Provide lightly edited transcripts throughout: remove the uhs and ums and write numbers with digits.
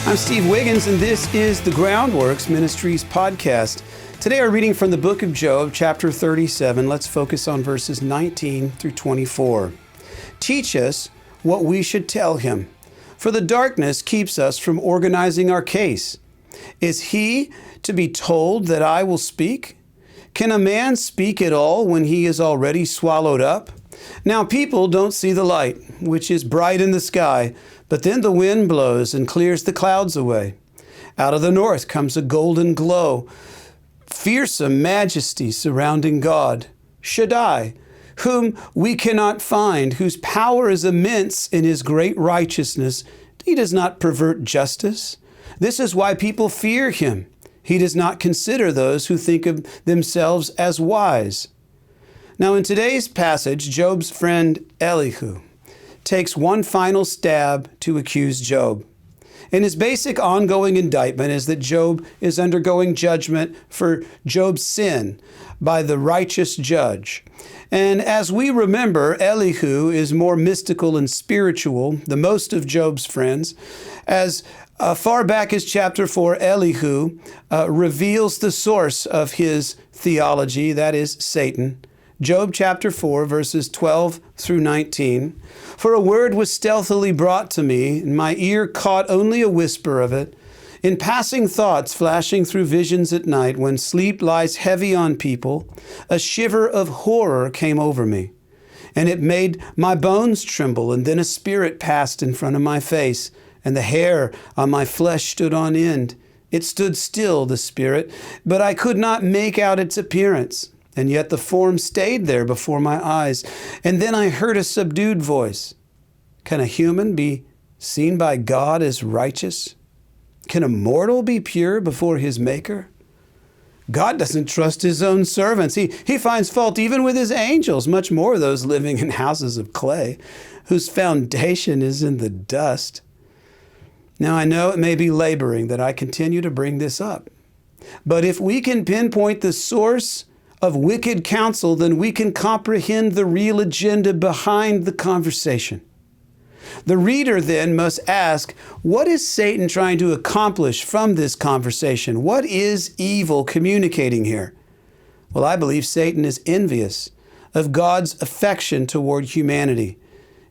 I'm Steve Wiggins, and this is the Groundworks Ministries podcast. Today, our reading from the book of Job, chapter 37. Let's focus on verses 19 through 24. Teach us what we should tell him, for the darkness keeps us from organizing our case. Is he to be told that I will speak? Can a man speak at all when he is already swallowed up? Now people don't see the light, which is bright in the sky, but then the wind blows and clears the clouds away. Out of the north comes a golden glow, fearsome majesty surrounding God, Shaddai, whom we cannot find, whose power is immense in his great righteousness. He does not pervert justice. This is why people fear him. He does not consider those who think of themselves as wise. Now, in today's passage, Job's friend Elihu takes one final stab to accuse Job. And his basic ongoing indictment is that Job is undergoing judgment for Job's sin by the righteous judge. And as we remember, Elihu is more mystical and spiritual than most of Job's friends. As far back as chapter 4, Elihu reveals the source of his theology, that is Satan. Job chapter 4, verses 12 through 19. For a word was stealthily brought to me, and my ear caught only a whisper of it. In passing thoughts flashing through visions at night, when sleep lies heavy on people, a shiver of horror came over me. And it made my bones tremble, and then a spirit passed in front of my face, and the hair on my flesh stood on end. It stood still, the spirit, but I could not make out its appearance. And yet the form stayed there before my eyes. And then I heard a subdued voice. Can a human be seen by God as righteous? Can a mortal be pure before his Maker? God doesn't trust his own servants. He finds fault even with his angels, much more those living in houses of clay, whose foundation is in the dust. Now I know it may be laboring that I continue to bring this up. But if we can pinpoint the source of wicked counsel, then we can comprehend the real agenda behind the conversation. The reader then must ask, what is Satan trying to accomplish from this conversation? What is evil communicating here? Well, I believe Satan is envious of God's affection toward humanity,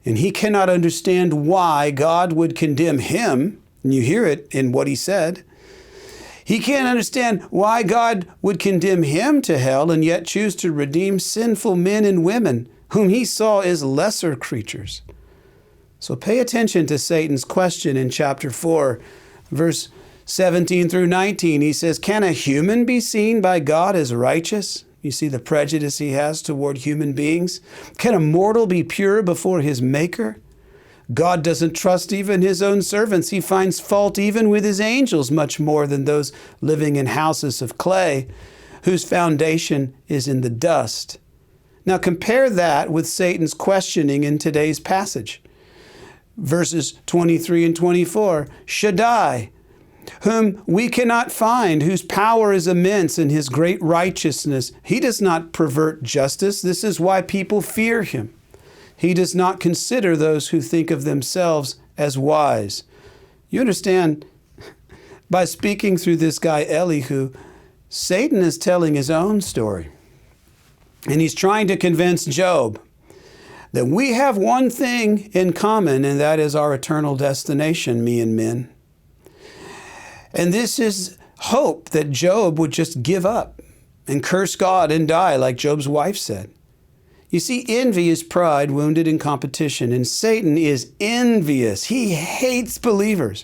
and he cannot understand why God would condemn him, and you hear it in what he said. He can't understand why God would condemn him to hell and yet choose to redeem sinful men and women whom he saw as lesser creatures. So pay attention to Satan's question in chapter 4, verse 17 through 19. He says, can a human be seen by God as righteous? You see the prejudice he has toward human beings. Can a mortal be pure before his Maker? God doesn't trust even his own servants. He finds fault even with his angels, much more than those living in houses of clay, whose foundation is in the dust. Now compare that with Satan's questioning in today's passage. Verses 23 and 24, Shaddai, whom we cannot find, whose power is immense in his great righteousness. He does not pervert justice. This is why people fear him. He does not consider those who think of themselves as wise. You understand, by speaking through this guy Elihu, Satan is telling his own story. And he's trying to convince Job that we have one thing in common, and that is our eternal destination, me and men. And this is hope that Job would just give up and curse God and die, like Job's wife said. You see, envy is pride wounded in competition, and Satan is envious. He hates believers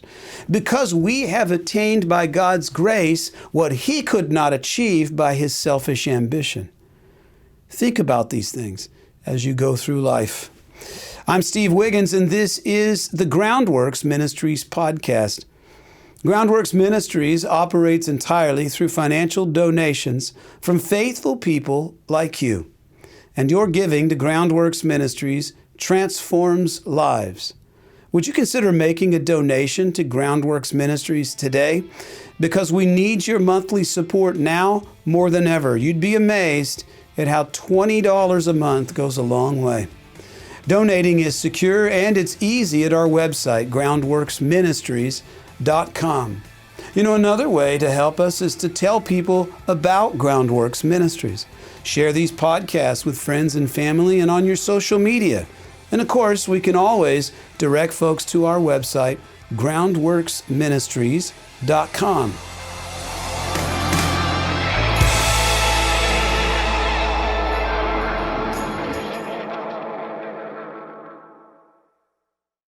because we have attained by God's grace what he could not achieve by his selfish ambition. Think about these things as you go through life. I'm Steve Wiggins, and this is the Groundworks Ministries podcast. Groundworks Ministries operates entirely through financial donations from faithful people like you. And your giving to Groundworks Ministries transforms lives. Would you consider making a donation to Groundworks Ministries today? Because we need your monthly support now more than ever. You'd be amazed at how $20 a month goes a long way. Donating is secure and it's easy at our website, groundworksministries.com. groundworksministries.com. Another way to help us is to tell people about Groundworks Ministries. Share these podcasts with friends and family and on your social media. And of course, we can always direct folks to our website, groundworksministries.com.